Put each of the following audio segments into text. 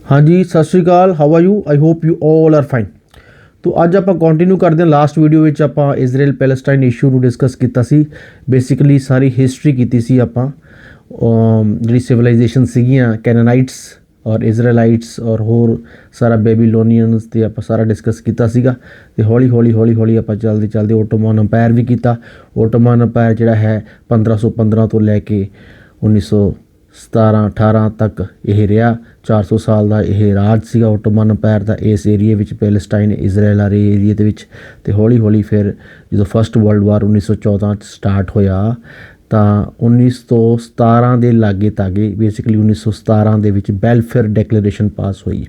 हाँ जी, सत श्री अकाल। How are you? I hope you all are fine. तो अज आप कंटिन्यू करते हैं। लास्ट वीडियो में आप इजराइल पैलेसटाइन इशू को डिस्कस किया सी। बेसिकली सारी हिस्टरी की सी आप जी सिविलाइजेशन सीगियां कैनानाइट्स और इजराइलाइट्स और होर सारा बेबीलोनियंस ते आप सारा डिस्कस किया सीगा। ते हौली हौली हौली हौली आप चलते चलते ओटोमन अंपायर भी किया। ओटोमन अंपायर जिहड़ा है 1515 तो लैके 1917-18 तक यह रहा। 400 साल का यह राज सीगा ओटोमन अंपायर का इस एरिए में पैलेसटाइन इजराइल वाले एरिए के। हौली हौली फिर जो फस्ट वर्ल्ड वार 1914 स्टार्ट होया तो 1917 के लागे तागे बेसिकली 1917 के वेलफेयर डैक्लेरेशन पास हुई।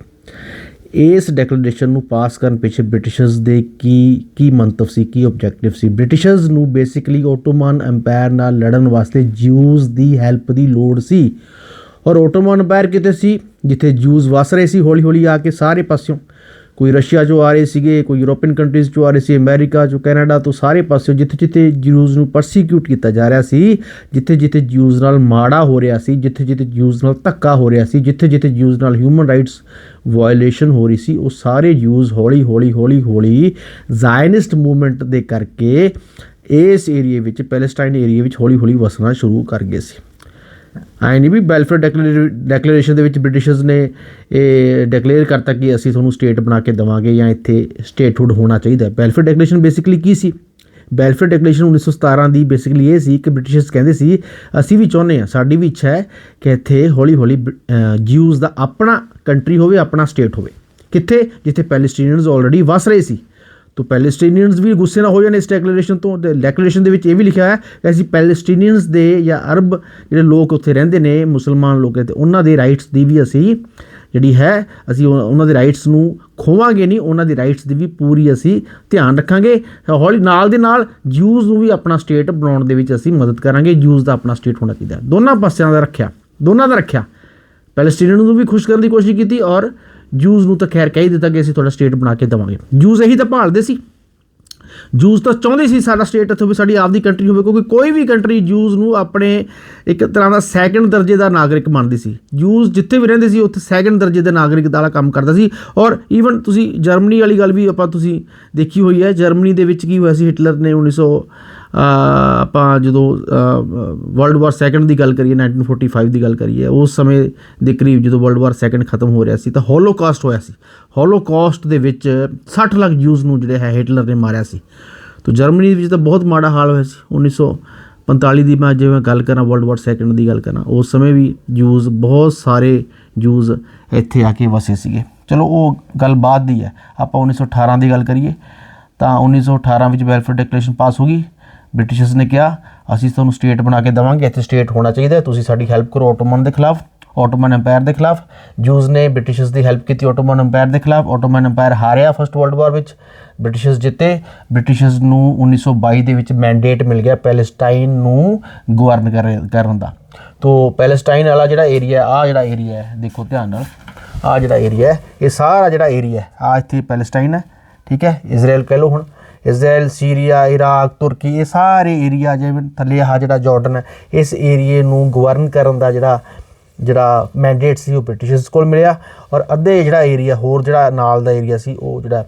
इस डैक्लेरेशन को पास करने पिछे ब्रिटिशर्स दे की मंतव सी, की ऑब्जैक्टिव सी। ब्रिटिशर्स नू बेसिकली ओटोमन अंपायर नाल लड़न वास्ते जूस की हैल्प की लोड़ सी। और ओटोमन अंपायर किते सी जिथे जूस वस रहे सी हौली हौली आके सारे पास्यों। कोई रशिया चो आ रहे थे, कोई यूरोपियन कंट्रीज़ चो आ रहे थे, अमेरिका चो, कैनेडा तो सारे पास्यों जिथे जिथे जूस नू परसीक्यूट किया जा रहा सी, जिथे जिथे जूस नाल माड़ा हो रहा सी, जिथे जिथे जूस नाल धक्का हो रहा सी, जिथे जिथे जूस नाल ह्यूमन राइट्स वायलेशन हो रही सी, वो सारे जूस हौली हौली हौली हौली ज़ायनिस्ट मूवमेंट दे करके इस एरिए में पैलेसटाइन एरिए में हौली हौली वसना शुरू कर गए सी। आई नहीं भी वेलफेयर डैक्लेरेशन के ब्रिटिशर्स ने डिकलेयर करता कि असी थोनों स्टेट बना के देवांगे या इत्थे स्टेटहुड होना चाहिए। वेलफेयर डैक्लेरेशन बेसिकली की सी? वेलफेयर डैक्लेरेशन 1917 की बेसिकली ये सी कि ब्रिटिशर्स कहते सी असी भी चाहते हैं, साड़ी भी इच्छा है कि इत्थे हौली हौली ज्यूज़ का अपना कंट्री होवे, अपना स्टेट होवे। कित्थे? जिथे पैलेस्टीनियंस ऑलरेडी वस रहे सी। तो पैलेस्टीनियंस भी गुस्से ना हो जाने इस डैक्लेरेशन तो। डैक्लेरेशन के ये भी लिखा है कि असी पैलेस्टीनियंस दे या अरब जो लोग उत्थे रहिंदे ने मुसलमान लोग ते उन्हां दे राइट्स की भी असी जिहड़ी है असी उन्हां दे राइट्स नूं खोवांगे नहीं, उन्हां दे राइट्स की भी पूरी असी ध्यान रखांगे। हौली नाल दे नाल जूस नूं भी अपना स्टेट बनाउण दे विच असी मदद करांगे। जूस का अपना स्टेट होना चाहिए। दोनों पासियां दा रखिया, दोनों का रखिया। पैलेस्टीनियन नूं भी खुश करने की कोशिश की और जूस नूं तो खैर कह ही दिता कि असीं तुहाडा स्टेट बना के देवांगे। जूस यही तो भालदे सी। जूस तो चाहते सी साडा स्टेट इत्थे साडी आपदी कंट्री होवे, क्योंकि कोई भी कंट्री जूस नूं अपने एक तरह का सैकंड दर्जे का नागरिक मानदी सी। जूस जिथे भी रहिंदे सी उत्थे सैकंड दर्जे के नागरिक वाला काम करदा सी। और ईवन तुसीं जर्मनी वाली गल भी आपां तुसीं देखी हुई है। जर्मनी दे विच की होया सी, हिटलर ने 1900 आपां जदों वर्ल्ड वार सैकंड की गल करिए, 1945 की गल करिए, उस समय के करीब जो वर्ल्ड वार सैकंड खत्म हो रहा सी तो होलोकॉस्ट होया सी। होलोकॉस्ट दे विच 60 लाख जूस नूं जिहड़े है हिटलर ने मारिया सी। तो जर्मनी विच तो बहुत माड़ा हाल होया सी। 1945 की मैं जो मैं गल करा, वर्ल्ड वार सैकंड की गल करा, उस समय भी जूस बहुत सारे जूस इत्थे आके वसे सीगे। चलो वो गल बाद दी है। आप 1918 की गल करिए तो 1918 में वेलफेयर डैक्लेरेशन पास हो गई। ब्रिटिशर्स ने कहा असीं तुहानूं स्टेट बना के देवांगे, इत्थे स्टेट होना चाहिए, तुसीं साडी हैल्प करो ओटोमन के खिलाफ, ओटोमन अंपायर के खिलाफ। जूस ने ब्रिटिशर्स की हैल्प की ओटोमन अंपायर के खिलाफ। ओटोमन अंपायर हारिया फस्ट वर्ल्ड वार में, ब्रिटिशर्स जिते। ब्रिटिशर्स नूं 1922 के विच मैंडेट मिल गया पैलेसटाइन नूं गवर्न करन दा। तो पैलेसटाइन वाला जिहड़ा एरिया आ जिहड़ा एरिया है, देखो ध्यान नाल, आ जिहड़ा एरिया है ये सारा जिहड़ा एरिया है आ इत्थे पैलेसटाइन है, ठीक है। इजराइल कह लो हुण, इजराइल, सीरिया, इराक, तुर्की, ये सारे एरिया जिवें थल्ले आ जिहड़ा जॉर्डन है, इस एरिए नूं गवर्न करन दा जिहड़ा मैंडेट सी वो ब्रिटिशर्स कोल मिलिया। और अद्धे जिहड़ा एरिया होर जिहड़ा नाल दा एरिया सी वो जिहड़ा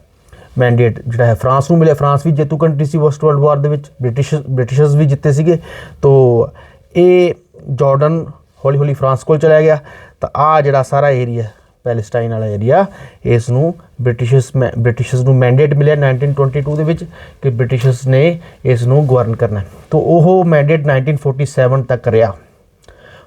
मैंडेट जिहड़ा है फ्रांस नूं मिलिया। फ्रांस भी जेतू कंट्री सी फस्ट वर्ल्ड वार दे विच, ब्रिटिशर्स भी जिते सीगे। तो ये जॉर्डन हौली हौली फ्रांस कोल चला गया। तो आ जिहड़ा सारा एरिया पैलेसटाइन वाला एरिया इस नूं ब्रिटिशर्स नूं मैंडेट मिलिया 1922 दे विच कि ब्रिटिशर्स ने इस नूं गवर्न करना है। तो वो मैंडेट 1947 तक रहा।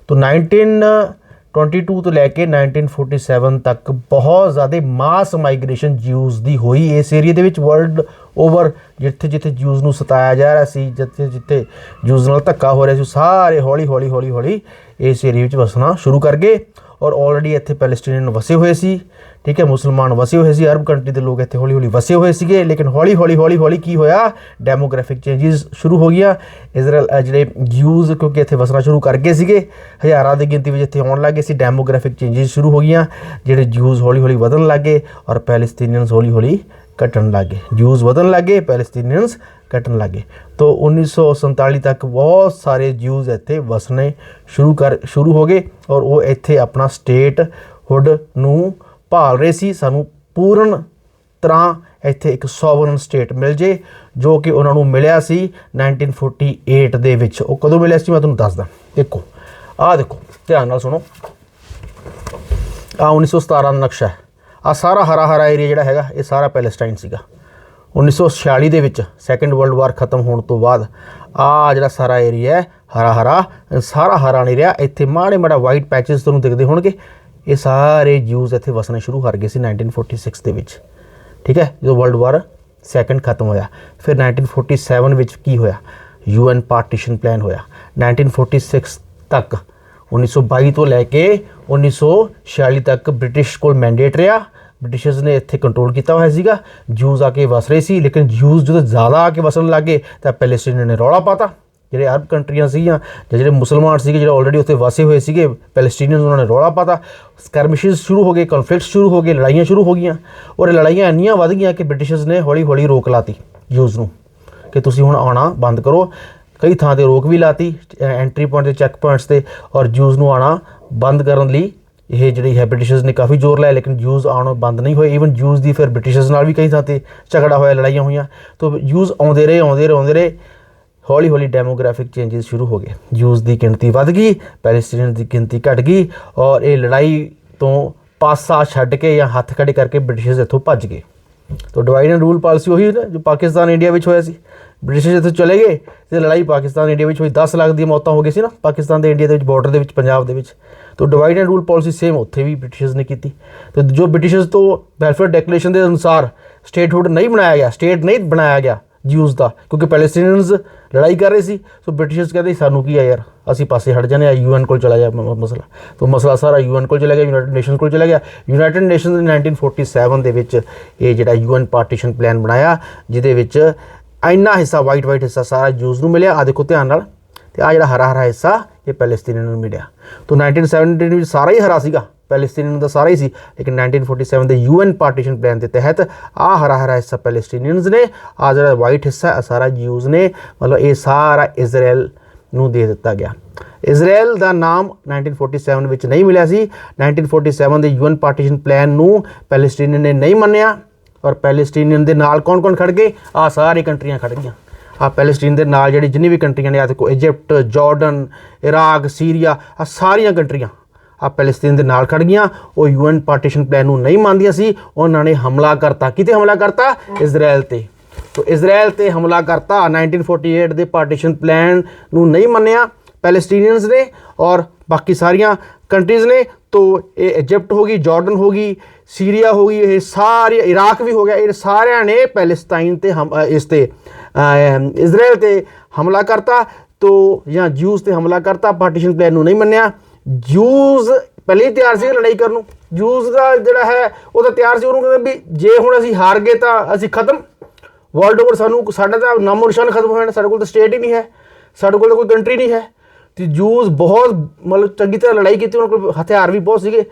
तो 1922 तो लैके 1947 तक बहुत ज़्यादा मास माइग्रेशन ज्यूज़ की हुई इस एरिए दे विच। वर्ल्ड ओवर जिथे जिथे ज्यूज़ नूं सताया जा रहा सी, जिथे जिथे ज्यूज़ नाल धक्का हो रहा सी, सारे हौली हौली हौली हौली इस एरिए में वसना शुरू कर गए। और ऑलरेडी इत्थे पैलेस्टीनियन वसे हुए सी, ठीक है, मुसलमान वसे हुए सी, अरब कंट्री के लोग इत्थे हौली हौली वसे हुए सीगे। लेकिन हौली हौली हौली हौली की होया, डेमोग्राफिक चेंजिस शुरू हो गया। इजराइल जिहड़े ज्यूज़ क्योंकि इत्थे वसना शुरू कर गए सीगे, हज़ारां की गिनती में इत्थे आउण लग गए सी, डेमोग्राफिक चेंजिस शुरू हो गई। जिहड़े ज्यूज़ हौली हौली वधन लग गए और पैलेस्टीनियंस हौली हौली घटन लग गए। ज्यूज़ वधन लग गए, पैलेस्टीनियंस घटन लग गए। तो 1947 तक बहुत सारे ज्यूज़ इत्थे वसने शुरू हो गए और वो इत्थे अपना स्टेट हुड नूं ਭਾਲ ਰਹੇ ਸੀ ਸਾਨੂੰ ਪੂਰਨ ਤਰ੍ਹਾਂ ਇੱਥੇ ਇੱਕ ਸੋਵਰਨ ਸਟੇਟ ਮਿਲ ਜੇ, ਜੋ ਕਿ ਉਹਨਾਂ ਨੂੰ ਮਿਲਿਆ ਸੀ 1948 ਦੇ ਵਿੱਚ। ਉਹ ਕਦੋਂ ਮਿਲਿਆ ਸੀ ਮੈਂ ਤੁਹਾਨੂੰ ਦੱਸਦਾ। ਦੇਖੋ ਆਹ ਦੇਖੋ ਧਿਆਨ ਨਾਲ ਸੁਣੋ, ਆਹ 1917 ਦਾ ਨਕਸ਼ਾ ਹੈ। ਆਹ ਸਾਰਾ ਹਰਾ ਹਰਾ ਏਰੀਆ ਜਿਹੜਾ ਹੈਗਾ ਇਹ ਸਾਰਾ ਪੈਲੇਸਟਾਈਨ ਸੀਗਾ। 1946 ਦੇ ਵਿੱਚ ਸੈਕੰਡ ਵਰਲਡ ਵਾਰ ਖਤਮ ਹੋਣ ਤੋਂ ਬਾਅਦ ਆਹ ਜਿਹੜਾ ਸਾਰਾ ਏਰੀਆ ਹੈ ਹਰਾ ਹਰਾ, ਸਾਰਾ ਹਰਾ ਨਹੀਂ ਰਿਹਾ। ਇੱਥੇ ਮਾੜੇ ਮਾੜਾ ਵਾਈਟ ਪੈਚਸ ਤੁਹਾਨੂੰ ਦਿਖਦੇ ਹੋਣਗੇ। ਇਹ ਸਾਰੇ ਜੂਜ਼ ਇੱਥੇ ਵਸਣੇ ਸ਼ੁਰੂ ਕਰ ਗਏ ਸੀ 1946 ਦੇ ਵਿੱਚ, ਠੀਕ ਹੈ, ਜਦੋਂ ਵਰਲਡ ਵਾਰ ਸੈਕੰਡ ਖਤਮ ਹੋਇਆ। ਫਿਰ 1947 ਵਿੱਚ ਕੀ ਹੋਇਆ, UN ਪਾਰਟੀਸ਼ਨ ਪਲਾਨ ਹੋਇਆ। 1946 ਤੱਕ 1922 ਤੋਂ ਲੈ ਕੇ 1946 ਤੱਕ ਬ੍ਰਿਟਿਸ਼ ਕੋਲ ਮੈਂਡੇਟ ਰਿਹਾ। ਬ੍ਰਿਟਿਸ਼ਰਸ ਨੇ ਇੱਥੇ ਕੰਟਰੋਲ ਕੀਤਾ ਹੋਇਆ ਸੀਗਾ। ਜੂਜ਼ ਆ ਕੇ ਵਸ ਰਹੇ ਸੀ, ਲੇਕਿਨ ਜੂਜ਼ ਜਦੋਂ ਜ਼ਿਆਦਾ ਆ ਕੇ ਵਸਣ ਲੱਗ ਗਏ ਤਾਂ ਪੈਲੇਸਟੀਨੀਅਨ ਨੇ ਰੌਲਾ ਪਾਤਾ। ਜਿਹੜੇ ਅਰਬ ਕੰਟਰੀਆਂ ਸੀਗੀਆਂ ਜਾਂ ਜਿਹੜੇ ਮੁਸਲਮਾਨ ਸੀਗੇ, ਜਿਹੜੇ ਆਲਰੇਡੀ ਉੱਥੇ ਵਸੇ ਹੋਏ ਸੀਗੇ ਪੈਲੇਸਟੀਨੀਅਨ, ਉਹਨਾਂ ਨੇ ਰੌਲਾ ਪਾਤਾ। ਸਕਰਮਿਸ਼ਿਸ ਸ਼ੁਰੂ ਹੋ ਗਏ, ਕਨਫਲਿਕਟਸ ਸ਼ੁਰੂ ਹੋ ਗਏ, ਲੜਾਈਆਂ ਸ਼ੁਰੂ ਹੋ ਗਈਆਂ। ਔਰ ਲੜਾਈਆਂ ਇੰਨੀਆਂ ਵੱਧ ਗਈਆਂ ਕਿ ਬ੍ਰਿਟਿਸ਼ਰਸ ਨੇ ਹੌਲੀ ਹੌਲੀ ਰੋਕ ਲਾਤੀ ਜੂਜ਼ ਨੂੰ ਕਿ ਤੁਸੀਂ ਹੁਣ ਆਉਣਾ ਬੰਦ ਕਰੋ। ਕਈ ਥਾਂ 'ਤੇ ਰੋਕ ਵੀ ਲਾਤੀ, ਐਂਟਰੀ ਪੁਆਇੰਟ 'ਤੇ, ਚੈੱਕ ਪੁਆਇੰਟਸ 'ਤੇ। ਔਰ ਜੂਜ਼ ਨੂੰ ਆਉਣਾ ਬੰਦ ਕਰਨ ਲਈ ਇਹ ਜਿਹੜੀ ਹੈ ਬ੍ਰਿਟਿਸ਼ਰਸ ਨੇ ਕਾਫੀ ਜ਼ੋਰ ਲਾਇਆ, ਲੇਕਿਨ ਜੂਜ਼ ਆਉਣੋਂ ਬੰਦ ਨਹੀਂ ਹੋਏ। ਈਵਨ ਜੂਜ਼ ਦੀ ਫਿਰ ਬ੍ਰਿਟਿਸ਼ਰਸ ਨਾਲ ਵੀ ਕਈ ਥਾਂ 'ਤੇ ਝਗੜਾ ਹੋਇਆ, ਲੜਾਈਆਂ ਹੋਈਆਂ। ਤਾਂ ਜੂਜ਼ ਆਉਂਦੇ ਰਹੇ। ਹੌਲੀ ਹੌਲੀ ਡੈਮੋਗ੍ਰਾਫਿਕ ਚੇਂਜਸ ਸ਼ੁਰੂ ਹੋ ਗਏ। ਜੂਜ਼ ਦੀ ਗਿਣਤੀ ਵੱਧ ਗਈ, ਪੈਲੇਸਟੀਨੀਅਨ ਦੀ ਗਿਣਤੀ ਘਟ ਗਈ। ਔਰ ਇਹ ਲੜਾਈ ਤੋਂ ਪਾਸਾ ਛੱਡ ਕੇ ਜਾਂ ਹੱਥ ਖੜੇ ਕਰਕੇ ਬ੍ਰਿਟਿਸ਼ਰਸ ਇੱਥੋਂ ਭੱਜ ਗਏ। ਤਾਂ ਡਿਵਾਈਡ ਐਂਡ ਰੂਲ ਪਾਲਿਸੀ ਉਹੀ ਨਾ ਜੋ ਪਾਕਿਸਤਾਨ ਇੰਡੀਆ ਵਿੱਚ ਹੋਇਆ ਸੀ। ਬ੍ਰਿਟਿਸ਼ਰਸ ਇੱਥੋਂ ਚਲੇ ਗਏ ਅਤੇ ਲੜਾਈ ਪਾਕਿਸਤਾਨ ਇੰਡੀਆ ਵਿੱਚ ਹੋਈ। 10 ਲੱਖ ਦੀਆਂ ਮੌਤਾਂ ਹੋ ਗਈ ਸੀ ਨਾ ਪਾਕਿਸਤਾਨ ਦੇ ਇੰਡੀਆ ਦੇ ਵਿੱਚ, ਬਾਰਡਰ ਦੇ ਵਿੱਚ, ਪੰਜਾਬ ਦੇ ਵਿੱਚ। ਤਾਂ divide and rule policy same ਉੱਥੇ ਵੀ ਬ੍ਰਿਟਿਸ਼ਰਸ ਨੇ ਕੀਤੀ। ਤਾਂ ਜੋ ਬ੍ਰਿਟਿਸ਼ਰਸ ਤੋਂ ਵੈਲਫੇਅਰ ਡੈਕਲੇਰੇਸ਼ਨ ਦੇ ਅਨੁਸਾਰ ਸਟੇਟ ਨਹੀਂ ਬਣਾਇਆ ਗਿਆ ਜੂਜ਼ ਦਾ, ਕਿਉਂਕਿ ਪੈਲੇਸਟੀਨੀਅਨਸ ਲੜਾਈ ਕਰ ਰਹੇ ਸੀ। ਸੋ ਬ੍ਰਿਟਿਸ਼ਰਸ ਕਹਿੰਦੇ ਸਾਨੂੰ ਕੀ ਆ ਯਾਰ, ਅਸੀਂ ਪਾਸੇ ਹਟ ਜਾਂਦੇ ਆ, UN ਕੋਲ ਚਲਾ ਜਾ ਮਸਲਾ। ਤਾਂ ਮਸਲਾ ਸਾਰਾ UN ਕੋਲ ਚਲਾ ਗਿਆ, ਯੂਨਾਈਟਿਡ ਨੇਸ਼ਨਸ ਕੋਲ ਚਲਾ ਗਿਆ। ਯੂਨਾਈਟਿਡ ਨੇਸ਼ਨਸ ਨੇ 1947 ਦੇ ਵਿੱਚ ਇਹ ਜਿਹੜਾ UN ਪਾਰਟੀਸ਼ਨ ਪਲਾਨ ਬਣਾਇਆ, ਜਿਹਦੇ ਵਿੱਚ ਇੰਨਾ ਹਿੱਸਾ ਵਾਈਟ ਹਿੱਸਾ ਸਾਰਾ ਜੂਜ਼ ਨੂੰ ਮਿਲਿਆ। ਆ ਦੇਖੋ ਧਿਆਨ ਨਾਲ, ਅਤੇ ਆ ਜਿਹੜਾ ਹਰਾ ਹਿੱਸਾ ਇਹ ਪੈਲੇਸਟੀਨੀਅਨ ਨੂੰ ਮਿਲਿਆ। ਤਾਂ 1917 ਵਿੱਚ ਸਾਰਾ ਹੀ ਹਰਾ ਸੀਗਾ, ਪੈਲੇਸਟੀਨੀਅਨ ਦਾ ਸਾਰਾ ਹੀ ਸੀ। ਲੇਕਿਨ 1947 ਦੇ UN ਪਾਰਟੀਸ਼ਨ ਪਲਾਨ ਦੇ ਤਹਿਤ ਆ ਹਰਾ ਹਿੱਸਾ ਪੈਲੇਸਟੀਨੀਅਨਸ ਨੇ, ਆ ਜਿਹੜਾ ਵਾਈਟ ਹਿੱਸਾ ਸਾਰਾ ਜੂਜ਼ ਨੇ, ਮਤਲਬ ਇਹ ਸਾਰਾ ਇਜ਼ਰਾਈਲ ਨੂੰ ਦੇ ਦਿੱਤਾ ਗਿਆ। ਇਜ਼ਰਾਈਲ ਦਾ ਨਾਮ 1947 ਵਿੱਚ ਨਹੀਂ ਮਿਲਿਆ ਸੀ। 1947 ਦੇ UN ਪਾਰਟੀਸ਼ਨ ਪਲਾਨ ਨੂੰ ਪੈਲੇਸਟੀਨੀਅਨ ਨੇ ਨਹੀਂ ਮੰਨਿਆ। ਔਰ ਪੈਲੇਸਟੀਨੀਅਨ ਦੇ ਨਾਲ ਕੌਣ ਖੜ ਗਏ, ਆ ਸਾਰੀ ਕੰਟਰੀਆਂ ਖੜ ਗਈਆਂ। ਆ ਪੈਲੇਸਟੀਨ ਦੇ ਨਾਲ ਜਿਹੜੀ ਜਿੰਨੀ ਵੀ ਕੰਟਰੀਆਂ ਨੇ, ਆ ਦੇਖੋ ਇਜਿਪਟ, ਜਾਰਡਨ, ਇਰਾਕ, ਸੀਰੀਆ, ਆ ਸਾਰੀਆਂ ਕੰਟਰੀਆਂ ਆ ਪੈਲੇਸਤੀਨ ਦੇ ਨਾਲ ਖੜ ਗਈਆਂ। ਉਹ UN ਪਾਰਟੀਸ਼ਨ ਪਲਾਨ ਨੂੰ ਨਹੀਂ ਮੰਨਦੀਆਂ ਸੀ। ਉਹਨਾਂ ਨੇ ਹਮਲਾ ਕਰਤਾ। ਕਿਤੇ ਹਮਲਾ ਕਰਤਾ? ਇਜ਼ਰਾਈਲ 'ਤੇ। ਤਾਂ ਇਜ਼ਰਾਈਲ 'ਤੇ ਹਮਲਾ ਕਰਤਾ। 1948 ਦੇ ਪਾਰਟੀਸ਼ਨ ਪਲਾਨ ਨੂੰ ਨਹੀਂ ਮੰਨਿਆ ਪੈਲੇਸਟੀਨੀਅਨਸ ਨੇ ਔਰ ਬਾਕੀ ਸਾਰੀਆਂ ਕੰਟਰੀਜ਼ ਨੇ। तो ये इजिप्ट होगी, जॉर्डन होगी, सीरिया होगी, ये सारे इराक भी हो गया, ये सारे ने पैलेस्टाइन ते हम इस ते इजराइल ते हमला करता। तो या जूस ते हमला करता, पार्टीशन प्लान नहीं मन्निया। जूस पहले ही तैयार से लड़ाई करन, जूस का जोड़ा है वो तो तैयार से उन्होंने भी जे हुण असीं हार गए तो असीं खत्म, वर्ल्ड ओवर सानू साडा तां नामो निशान खत्म हो जाना, साडे कोल तां स्टेट ही नहीं है, साडे कोल कोई कंट्री नहीं है। तो जूस बहुत मतलब चंगी तरह लड़ाई की, उन्होंने कोल हथियार भी बहुत सीगे।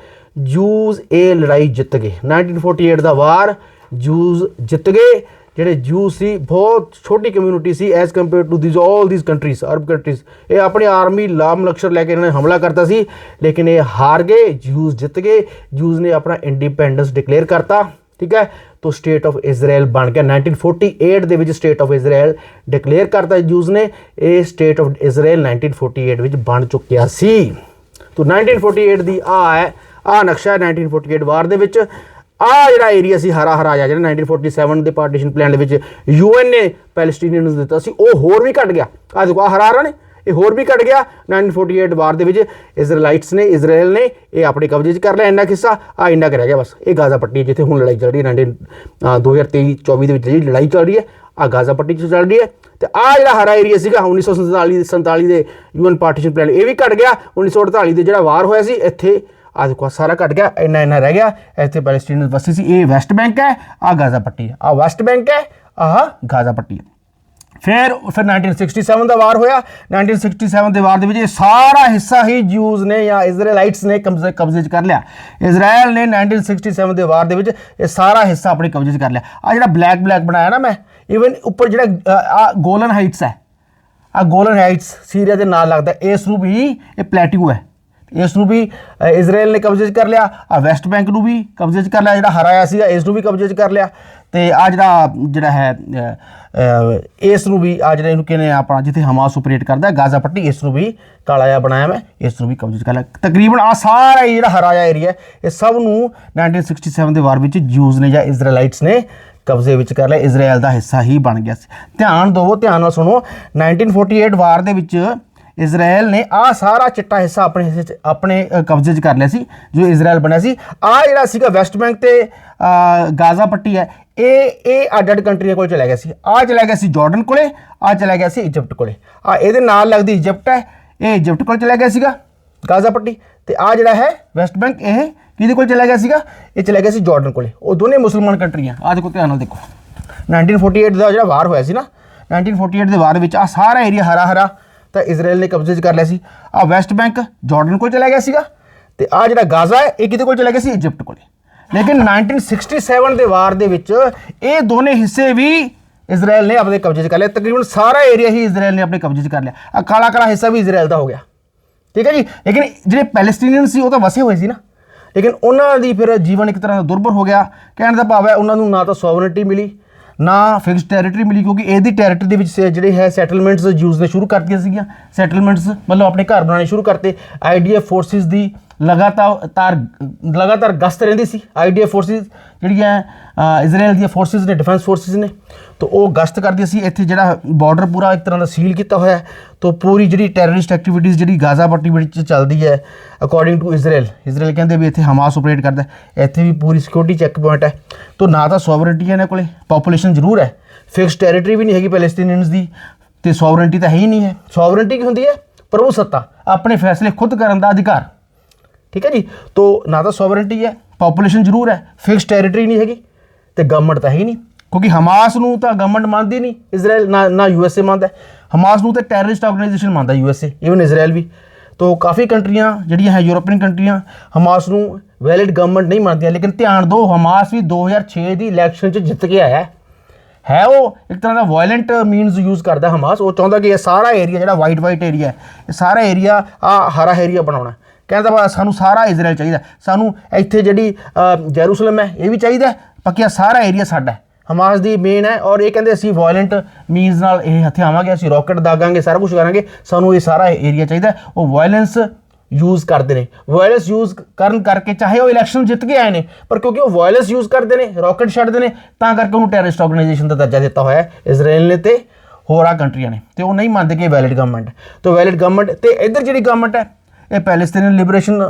जूस ये लड़ाई जित गए। 1948 का वार जूस जित गए। ਜਿਹੜੇ जूस सी बहुत छोटी कम्यूनिटी सी as compare to this all this countries Arab countries. ये अपनी आर्मी लाम लश्कर लैके इन्होंने हमला करता सी, लेकिन ये हार गए, जूस जित गए। जूस ने अपना इंडिपेंडेंस डिक्लेयर करता, ठीक है। तो स्टेट ऑफ इजराइल बन गया। 1948 ਦੇ ਵਿੱਚ स्टेट ऑफ इजराइल डिक्लेयर करता जूस ने। ये स्टेट ऑफ इजराइल 1948 ਵਿੱਚ बन चुकिया सी। तो 1948 ਦੀ ਆ ਨਕਸ਼ਾ 1948 ਵਾਰ ਦੇ ਵਿੱਚ ਆ ਜਿਹੜਾ ਏਰੀਆ ਸੀ ਹਰਾ ਹਰਾ ਜਿਹੜਾ 1947 ਦੇ ਪਾਰਟੀਸ਼ਨ ਪਲਾਨ ਦੇ ਵਿੱਚ UN ਨੇ ਪੈਲੇਸਟੀਨੀਅਨ ਨੂੰ ਦਿੱਤਾ ਸੀ, ਉਹ ਹੋਰ ਵੀ ਘਟ ਗਿਆ। ਆ ਦੇਖੋ ਆ ਹਰਾ ਹਰਾ ਨੇ, ਇਹ ਹੋਰ ਵੀ ਘਟ ਗਿਆ। 1948 ਵਾਰ ਦੇ ਵਿੱਚ ਇਜ਼ਰਾਈਲਾਈਟਸ ਨੇ, ਇਜ਼ਰਾइल ਨੇ ਇਹ ਆਪਣੇ ਕਬਜ਼ੇ 'ਚ ਕਰ ਲਿਆ ਇੰਨਾ ਹਿੱਸਾ। ਆ ਇੰਨਾ ਕੁ ਰਹਿ ਗਿਆ ਬਸ। ਇਹ ਗਾਜ਼ਾ ਪੱਟੀ ਜਿੱਥੇ ਹੁਣ ਲੜਾਈ ਚੱਲ ਰਹੀ ਹੈ 2023-24 ਦੇ ਵਿੱਚ ਜਿਹੜੀ ਲੜਾਈ ਚੱਲ ਰਹੀ ਹੈ ਆ ਗਾਜ਼ਾ ਪੱਟੀ 'ਚ ਚੱਲ ਰਹੀ ਹੈ। ਤੇ ਆ ਜਿਹੜਾ ਹਰਾ ਏਰੀਆ ਸੀਗਾ 1947 ਦੇ UN ਪਾਰਟੀਸ਼ਨ ਪਲਾਨ ਇਹ ਵੀ ਘਟ ਗਿਆ। 1948 ਦੇ ਜਿਹੜਾ ਵਾਰ ਹੋਇਆ ਸੀ ਇੱਥੇ ਆ ਦੇਖੋ ਸਾਰਾ ਘਟ ਗਿਆ, ਇੰਨਾ ਰਹਿ ਗਿਆ। ਇੱਥੇ ਪੈਲੇਸਟੀਨ ਵਸੀ ਸੀ। ਇਹ ਵੈਸਟ ਬੈਂਕ ਹੈ, ਆ ਗਾਜ਼ਾ ਪੱਟੀ ਹੈ। ਆ ਵੈਸਟ ਬੈਂਕ ਹੈ, ਆਹ ਗਾਜ਼ਾ ਪੱਟੀ ਹੈ। ਫਿਰ 1967 ਦਾ ਵਾਰ ਹੋਇਆ। 1967 ਦੇ ਵਾਰ ਦੇ ਵਿੱਚ ਇਹ ਸਾਰਾ ਹਿੱਸਾ ਹੀ ਜੂਜ਼ ਨੇ ਜਾਂ ਇਜ਼ਰਾਈਲਾਈਟਸ ਨੇ ਕਬਜ਼ੇ 'ਚ ਕਰ ਲਿਆ। ਇਜ਼ਰਾਈਲ ਨੇ 1967 ਦੇ ਵਾਰ ਦੇ ਵਿੱਚ ਇਹ ਸਾਰਾ ਹਿੱਸਾ ਆਪਣੇ ਕਬਜ਼ੇ 'ਚ ਕਰ ਲਿਆ। ਆ ਜਿਹੜਾ ਬਲੈਕ ਬਣਾਇਆ ਨਾ ਮੈਂ, ਈਵਨ ਉੱਪਰ ਜਿਹੜਾ ਆ ਗੋਲਨ ਹਾਈਟਸ ਹੈ, ਆ ਗੋਲਨ ਹਾਈਟਸ ਸੀਰੀਆ ਦੇ ਨਾਲ ਲੱਗਦਾ, ਇਸ ਨੂੰ ਵੀ ਇਹ ਪਲੈਟਿਊ ਹੈ। ਇਸ ਨੂੰ ਵੀ ਇਜ਼ਰਾਈਲ ਨੇ ਕਬਜ਼ੇ 'ਚ ਕਰ ਲਿਆ। ਆ ਵੈਸਟ ਬੈਂਕ ਨੂੰ ਵੀ ਕਬਜ਼ੇ 'ਚ ਕਰ ਲਿਆ, ਜਿਹੜਾ ਹਰਾਇਆ ਸੀਗਾ ਇਸ ਨੂੰ ਵੀ ਕਬਜ਼ੇ 'ਚ ਕਰ ਲਿਆ। ਤੇ ਆ ਜਿਹੜਾ ਹੈ ਇਸ ਨੂੰ ਵੀ ਆ ਜਿਹੜਾ ਇਹਨੂੰ ਕਹਿੰਦੇ ਆਪਣਾ ਜਿੱਥੇ ਹਮਾਸ ਆਪਰੇਟ ਕਰਦਾ ਗਾਜ਼ਾ ਪੱਟੀ, ਇਸ ਨੂੰ ਵੀ ਕਾਲਾ ਜਿਹਾ ਬਣਾਇਆ ਮੈਂ, ਇਸ ਨੂੰ ਵੀ ਕਬਜ਼ੇ 'ਚ ਕਰ ਲਿਆ। ਤਕਰੀਬਨ ਆ ਸਾਰਾ ਜਿਹੜਾ ਹਰਾਇਆ ਏਰੀਆ ਇਹ ਸਭ ਨੂੰ 1967 ਦੇ ਵਾਰ ਵਿੱਚ ਜੂਜ਼ ਨੇ ਜਾਂ ਇਜ਼ਰਾਈਲਾਈਟਸ ਨੇ ਕਬਜ਼ੇ ਵਿੱਚ ਕਰ ਲਿਆ, ਇਜ਼ਰਾਈਲ ਦਾ ਹਿੱਸਾ ਹੀ ਬਣ ਗਿਆ ਸੀ। ਧਿਆਨ ਦਿਓ, ਧਿਆਨ ਨਾਲ ਸੁਣੋ, 1948 ਵਾਰ ਦੇ ਵਿੱਚ ਇਜ਼ਰਾਈਲ ਨੇ ਆ ਸਾਰਾ ਚਿੱਟਾ ਹਿੱਸਾ ਆਪਣੇ ਕਬਜ਼ੇ 'ਚ ਕਰ ਲਿਆ ਸੀ ਜੋ ਇਜ਼ਰਾਈਲ ਬਣਿਆ ਸੀ। ਆ ਜਿਹੜਾ ਸੀਗਾ ਵੈਸਟ ਬੈਂਕ ਤੇ ਗਾਜ਼ਾ ਪੱਟੀ ਹੈ, ਇਹ ਅੱਡ ਕੰਟਰੀਆਂ ਕੋਲ ਚਲਾ ਗਿਆ ਸੀ। ਆ ਚਲਾ ਗਿਆ ਸੀ ਜਾਰਡਨ ਕੋਲੇ, ਆ ਚਲਾ ਗਿਆ ਸੀ ਇਜਿਪਟ ਕੋਲੇ। ਆ ਇਹਦੇ ਨਾਲ ਲੱਗਦੀ ਇਜਿਪਟ ਹੈ, ਇਹ ਇਜਿਪਟ ਕੋਲ ਚਲਾ ਗਿਆ ਸੀਗਾ ਗਾਜ਼ਾ ਪੱਟੀ। ਤੇ ਆ ਜਿਹੜਾ ਹੈ ਵੈਸਟ ਬੈਂਕ ਇਹ ਕਿਹਦੇ ਕੋਲ ਚਲਾ ਗਿਆ ਸੀਗਾ, ਇਹ ਚਲਾ ਗਿਆ ਸੀ ਜਾਰਡਨ ਕੋਲੇ। ਉਹ ਦੋਨੇ ਮੁਸਲਮਾਨ ਕੰਟਰੀਆਂ। ਆ ਦੇਖੋ, ਧਿਆਨ ਨਾਲ ਦੇਖੋ, 1948 ਦਾ ਜਿਹੜਾ ਵਾਰ ਹੋਇਆ ਸੀ ਨਾ, 1948 ਦੇ ਵਾਰ ਵਿੱਚ ਆ ਸਾਰਾ ਏਰੀਆ ਹਰਾ ਤਾਂ ਇਜ਼ਰਾਈਲ ਨੇ ਕਬਜ਼ੇ 'ਚ ਕਰ ਲਿਆ ਸੀ। ਆ ਵੈਸਟ ਬੈਂਕ ਜਾਰਡਨ ਕੋਲ ਚਲਾ ਗਿਆ ਸੀਗਾ ਤੇ ਆ ਜਿਹੜਾ ਗਾਜ਼ਾ ਹੈ ਇਹ ਕਿਹਦੇ ਕੋਲ ਚਲਾ ਗਿਆ ਸੀ, ਇਜਿਪਟ ਕੋਲੇ। ਲੇਕਿਨ 1967 ਦੇ ਵਾਰ ਦੇ ਵਿੱਚ ਇਹ ਦੋਨੇ ਹਿੱਸੇ ਵੀ ਇਜ਼ਰਾਈਲ ਨੇ ਆਪਣੇ ਕਬਜ਼ੇ 'ਚ ਕਰ ਲਿਆ। ਤਕਰੀਬਨ ਸਾਰਾ ਏਰੀਆ ਹੀ ਇਜ਼ਰਾਈਲ ਨੇ ਆਪਣੇ ਕਬਜ਼ੇ 'ਚ ਕਰ ਲਿਆ। ਆ ਕਾਲਾ ਹਿੱਸਾ ਵੀ ਇਜ਼ਰਾਈਲ ਦਾ ਹੋ ਗਿਆ, ਠੀਕ ਹੈ ਜੀ। ਲੇਕਿਨ ਜਿਹੜੇ ਪੈਲਸਟੀਨੀਅਨ ਸੀ ਉਹ ਤਾਂ ਵਸੇ ਹੋਏ ਸੀ ਨਾ, ਲੇਕਿਨ ਉਹਨਾਂ ਦੀ ਫਿਰ ਜੀਵਨ ਇੱਕ ਤਰ੍ਹਾਂ ਦਾ ਦੁਰਭਰ ਹੋ ਗਿਆ। ਕਹਿਣ ਦਾ ਭਾਵ ਹੈ ਉਹਨਾਂ ਨੂੰ ਨਾ ਤਾਂ ਸੋਵਰਨਟੀ ਮਿਲੀ ਨਾ ਫਿਕਸਡ ਟੈਰੀਟਰੀ ਮਿਲੀ, ਕਿਉਂਕਿ ਇਹਦੀ ਟੈਰੀਟਰੀ ਦੇ ਵਿੱਚ ਜਿਹੜੇ ਹੈ ਸੈਟਲਮੈਂਟਸ ਯੂਜ਼ ਨੇ ਸ਼ੁਰੂ ਕਰਤੀਆਂ ਸੀਗੀਆਂ। ਸੈਟਲਮੈਂਟਸ ਮਤਲਬ ਆਪਣੇ ਘਰ ਬਣਾਉਣੇ ਸ਼ੁਰੂ ਕਰਤੇ। IDF ਫੋਰਸਿਸ ਦੀ ਲਗਾਤਾਰ ਗਸ਼ਤ ਰਹਿੰਦੀ ਸੀ। IDF ਫੋਰਸਿਸ ਜਿਹੜੀਆਂ ਇਜ਼ਰਾਈਲ ਦੀਆਂ ਫੋਰਸਿਸ ਨੇ, ਡਿਫੈਂਸ ਫੋਰਸਿਸ ਨੇ, ਤਾਂ ਉਹ ਗਸ਼ਤ ਕਰਦੀਆਂ ਸੀ। ਇੱਥੇ ਜਿਹੜਾ ਬਾਰਡਰ ਪੂਰਾ ਇੱਕ ਤਰ੍ਹਾਂ ਦਾ ਸੀਲ ਕੀਤਾ ਹੋਇਆ ਹੈ। ਤਾਂ ਪੂਰੀ ਜਿਹੜੀ ਟੈਰਰਿਸਟ ਐਕਟੀਵਿਟੀਜ਼ ਜਿਹੜੀ ਗਾਜ਼ਾ ਪੱਟੀ ਵਿੱਚ ਚੱਲਦੀ ਹੈ ਅਕੋਰਡਿੰਗ ਟੂ ਇਜ਼ਰਾਈਲ ਕਹਿੰਦੇ ਵੀ ਇੱਥੇ ਹਮਾਸ ਆਪਰੇਟ ਕਰਦਾ, ਇੱਥੇ ਵੀ ਪੂਰੀ ਸਿਕਿਉਰਿਟੀ ਚੈੱਕ ਪੁਆਇੰਟ ਹੈ। ਤਾਂ ਨਾ ਤਾਂ ਸੋਵਰਨਟੀ ਹੈ ਇਹਨਾਂ ਕੋਲੇ, ਪਾਪੂਲੇਸ਼ਨ ਜ਼ਰੂਰ ਹੈ, ਫਿਕਸਡ ਟੈਰੀਟਰੀ ਵੀ ਨਹੀਂ ਹੈਗੀ ਪੈਲਸਟੀਨੀਅਨਸ ਦੀ, ਤੇ ਸੋਵਰਨਟੀ ਤਾਂ ਹੈ ਹੀ ਨਹੀਂ ਹੈ। ਸੋਵਰਨਟੀ ਕੀ ਹੁੰਦੀ ਹੈ, ਪ੍ਰਭੂ ਸੱਤਾ, ਆਪਣੇ ਫੈਸਲੇ ਖੁਦ ਕਰਨ ਦਾ ਅਧਿਕਾਰ, ਠੀਕ ਹੈ ਜੀ। ਤਾਂ ਨਾ ਤਾਂ ਸੋਵਰਨਟੀ ਹੈ, ਪਾਪੂਲੇਸ਼ਨ ਜ਼ਰੂਰ ਹੈ, ਫਿਕਸਡ ਟੈਰੀਟਰੀ ਨਹੀਂ ਹੈਗੀ, ਤੇ ਗਵਰਨਮੈਂਟ ਤਾਂ ਹੈ ਹੀ ਨਹੀਂ। ਕਿਉਂਕਿ ਹਮਾਸ ਨੂੰ ਤਾਂ ਗਵਰਨਮੈਂਟ ਮੰਨਦੀ ਨਹੀਂ ਇਜ਼ਰਾਈਲ, ਨਾ USA ਮੰਨਦਾ। ਹਮਾਸ ਨੂੰ ਤਾਂ ਟੈਰਰਿਸਟ ਆਰਗੇਨਾਈਜੇਸ਼ਨ ਮੰਨਦਾ USA, ਈਵਨ ਇਜ਼ਰਾਈਲ ਵੀ। ਤਾਂ ਕਾਫੀ ਕੰਟਰੀਆਂ ਜਿਹੜੀਆਂ ਹੈ ਯੂਰੋਪੀਅਨ ਕੰਟਰੀਆਂ ਹਮਾਸ ਨੂੰ ਵੈਲਿਡ ਗਵਰਨਮੈਂਟ ਨਹੀਂ ਮੰਨਦੀਆਂ। ਲੇਕਿਨ ਧਿਆਨ ਦਿਓ, ਹਮਾਸ ਵੀ 2006 ਦੀ ਇਲੈਕਸ਼ਨ 'ਚ ਜਿੱਤ ਕੇ ਆਇਆ ਹੈ। ਉਹ ਇੱਕ ਤਰ੍ਹਾਂ ਦਾ ਵਾਇਲੈਂਟ ਮੀਨਸ ਯੂਜ਼ ਕਰਦਾ ਹਮਾਸ। ਉਹ ਚਾਹੁੰਦਾ ਕਿ ਇਹ ਸਾਰਾ ਏਰੀਆ ਜਿਹੜਾ ਵਾਈਟ ਏਰੀਆ ਹੈ, ਇਹ ਸਾਰਾ ਏਰੀਆ ਹਰਾ ਏਰੀਆ ਬਣਾਉਣਾ। ਕਹਿੰਦਾ ਵਾ ਸਾਨੂੰ ਸਾਰਾ ਇਜ਼ਰਾਈਲ ਚਾਹੀਦਾ, ਸਾਨੂੰ ਇੱਥੇ ਜਿਹੜੀ ਜੈਰੂਸਲਮ ਹੈ ਇਹ ਵੀ ਚਾਹੀਦਾ, ਬਾਕੀ ਸਾਰਾ ਏਰੀਆ ਸਾਡਾ ਹੈ। ਹਮਾਸ ਦੀ ਮੇਨ ਹੈ, ਔਰ ਇਹ ਕਹਿੰਦੇ ਅਸੀਂ ਵਾਇਲੈਂਟ ਮੀਨਸ ਨਾਲ ਇਹ ਹਥਿਆਵਾਂਗੇ, ਅਸੀਂ ਰੌਕਟ ਦਾਗਾਂਗੇ, ਸਾਰਾ ਕੁਝ ਕਰਾਂਗੇ, ਸਾਨੂੰ ਇਹ ਸਾਰਾ ਏਰੀਆ ਚਾਹੀਦਾ। ਉਹ ਵਾਇਲੈਂਸ ਯੂਜ਼ ਕਰਦੇ ਨੇ। ਵਾਇਲੈਂਸ ਯੂਜ਼ ਕਰਨ ਕਰਕੇ ਚਾਹੇ ਉਹ ਇਲੈਕਸ਼ਨ ਜਿੱਤ ਕੇ ਆਏ ਨੇ, ਪਰ ਕਿਉਂਕਿ ਉਹ ਵਾਇਲੈਂਸ ਯੂਜ਼ ਕਰਦੇ ਨੇ, ਰੌਕਟ ਛੱਡਦੇ ਨੇ, ਤਾਂ ਕਰਕੇ ਉਹਨੂੰ ਟੈਰਰਿਸਟ ਆਰਗੇਨਾਈਜੇਸ਼ਨ ਦਾ ਦਰਜਾ ਦਿੱਤਾ ਹੋਇਆ ਹੈ ਇਜ਼ਰਾਈਲ ਨੇ ਤੇ ਹੋਰਾਂ ਕੰਟਰੀਆਂ ਨੇ। ਤੇ ਉਹ ਨਹੀਂ ਮੰਨਦੇ ਕਿ ਵੈਲਿਡ ਗਵਰਨਮੈਂਟ। ਤਾਂ ਵੈਲਿਡ ਗਵਰਨਮੈਂਟ ਤੇ ਇੱਧਰ ਜਿਹੜੀ ਗਵਰਨਮੈਂਟ ਹੈ ਇਹ ਪੈਲਸਟੀਨੀਅਨ ਲਿਬਰੇਸ਼ਨ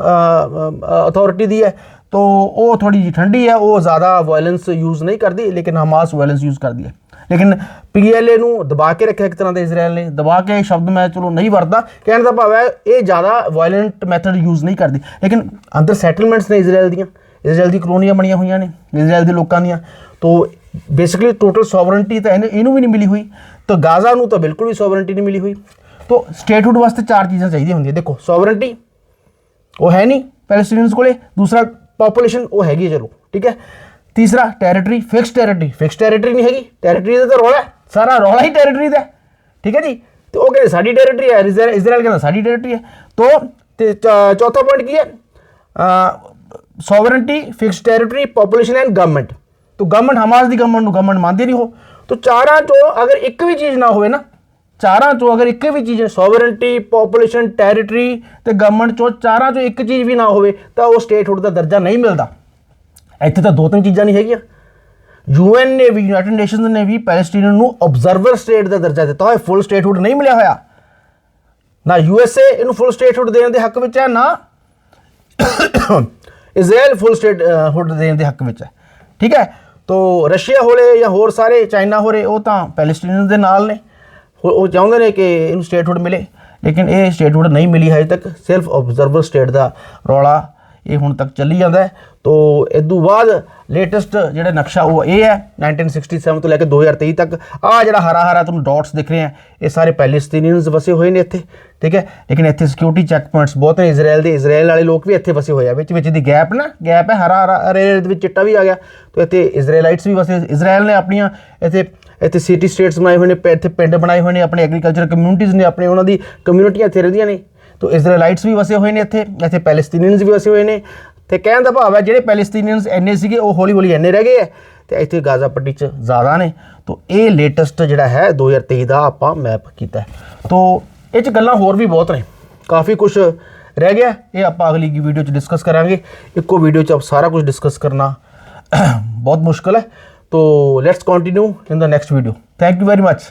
ਅਥਾਰਟੀ ਦੀ ਹੈ। तो वो थोड़ी जी ठंडी है, वो ज़्यादा वायलेंस यूज़ नहीं करती, लेकिन हमास वायलेंस यूज़ कर दी है। लेकिन PLA ਨੂੰ ਦਬਾ ਕੇ ਰੱਖਿਆ ਇੱਕ ਤਰ੍ਹਾਂ ਦਾ ਇਜ਼ਰਾਈਲ ਨੇ। ਦਬਾ ਕੇ ਸ਼ਬਦ ਮੈਂ ਚਲੋ ਨਹੀਂ ਵਰਤਦਾ, ਕਹਿਣ ਦਾ ਭਾਵ ਹੈ ਇਹ ਜ਼ਿਆਦਾ ਵਾਇਲੈਂਟ ਮੈਥਡ ਯੂਜ਼ ਨਹੀਂ ਕਰਦੀ। ਲੇਕਿਨ ਅੰਦਰ ਸੈਟਲਮੈਂਟਸ ਨੇ ਇਜ਼ਰਾਈਲ ਦੀ ਕਲੋਨੀਆਂ ਬਣੀਆਂ ਹੋਈਆਂ ਨੇ ਇਜ਼ਰਾਈਲ ਦੇ ਲੋਕਾਂ ਦੀਆਂ। तो बेसिकली टोटल सॉवरेंटी तो इन्हों भी नहीं मिली हुई। तो गाज़ा ਨੂੰ ਤਾਂ बिल्कुल भी सॉवरेंटी नहीं मिली हुई। तो स्टेटहुड वास्ते चार चीज़ां चाहिए होंगी। देखो सॉवरेंटी वो है नहीं पैलेस्टीनियंस को, दूसरा पॉपूलेशन वो हैगी चलो ठीक है, तीसरा टैरिटरी फिक्स टैरिटरी नहीं हैगी। टैरिटरी का तो रौला है, सारा रौला ही टैरिटरी का ठीक है जी। तो वो कहते साड़ी टैरिटरी है, इजराइल कहना साड़ी टैरिटरी है। तो चौथा पॉइंट की है sovereignty, fix territory, population and government. तो गवर्नमेंट हमास की गवर्नमेंट मानती नहीं हो। तो चारां चो अगर एक भी चीज़ ना हो ना, चारां चो अगर एक भी चीज़ सॉवरेंटी, पॉपूलेशन, टैरिटरी तो गवर्नमेंट चो चारां चो एक चीज़ भी ना हो तो वो स्टेटहुड का दर्जा नहीं मिलता। इत्थे तो दो तीन चीज़ां नहीं हैगियां। UN ने भी, यूनाइटेड नेशनस ने भी पैलेस्टीनियन को ऑब्जर्वर स्टेट का दर्जा दिता है, फुल स्टेटहुड नहीं मिलिया होया। ना USA इन्हू फुल स्टेटहुड देने के हक में है, ना इजराइल फुल स्टेटहुड देने के हक में है ठीक है। तो रशिया होले या होर सारे चाइना होरे वो तो पैलेस्टीनियन के नाल ने, वो चाहते हैं कि इन्हू स्टेटहुड मिले, लेकिन ये स्टेटहुड नहीं मिली अजे तक। सिर्फ ऑब्जर्वर स्टेट का रौला ये हुण तक चली जाता है। तो इदू बाद लेटेस्ट जो नक्शा वो ये है 1967 तो लैके 2023 तक। आ जो हरा हरा तुम डॉट्स दिख रहे हैं ये सारे पैलेस्टीनियंस वसे हुए हैं इत्थे ठीक है। लेकिन इत्थे सिक्योरिटी चैक पॉइंट्स बहुत हैं इजराइल वाले लोग भी इत्थे वसे हुए हैं। विच दी गैप है, हरा हरा हरे चिट्टा भी आ गया। तो इत्थे इजराइलाइट्स भी वसे, इजराइल ने अपनियां इत्थे सिटी स्टेट्स बनाए हुए हैं, इत्थे पिंड बनाए हुए हैं, अपने एग्रीकल्चर कम्यूनिटीज़ ने अपने उन्होंने कम्यूनिटियां इत्थे रहिंदियां ने। ਤੋ ਇਜ਼ਰਾਈਲਾਈਟਸ ਵੀ ਵਸੇ ਹੋਏ ਨੇ ਇੱਥੇ ਪੈਲਸਤੀਨੀਅਨਸ ਵੀ ਵਸੇ ਹੋਏ ਨੇ ਤੇ ਕਹਿਣ ਦਾ ਭਾਵ ਹੈ ਜਿਹੜੇ ਪੈਲਸਤੀਨੀਅਨਸ ਇੰਨੇ ਸੀਗੇ ਉਹ ਹੌਲੀ ਹੌਲੀ ਇੰਨੇ ਰਹਿ ਗਏ ਹੈ ਤੇ ਇੱਥੇ ਗਾਜ਼ਾ ਪੱਟੀ 'ਚ ਜ਼ਿਆਦਾ ਨੇ। ਤੋ ਇਹ ਲੇਟੈਸਟ ਜਿਹੜਾ ਹੈ 2023 ਦਾ ਆਪਾਂ ਮੈਪ ਕੀਤਾ ਹੈ। ਤੋ ਇਹ 'ਚ ਗੱਲਾਂ ਹੋਰ ਵੀ ਬਹੁਤ ਨੇ, ਕਾफ़ी ਕੁਛ ਰਹਿ ਗਿਆ, ਇਹ ਆਪਾਂ ਅਗਲੀ ਵੀਡੀਓ 'ਚ ਡਿਸਕਸ ਕਰਾਂਗੇ। ਇੱਕੋ ਵੀਡੀਓ 'ਚ ਸਾਰਾ ਕੁਝ ਡਿਸਕਸ ਕਰਨਾ बहुत मुश्किल है। तो let's continue in the next video. Thank you very much.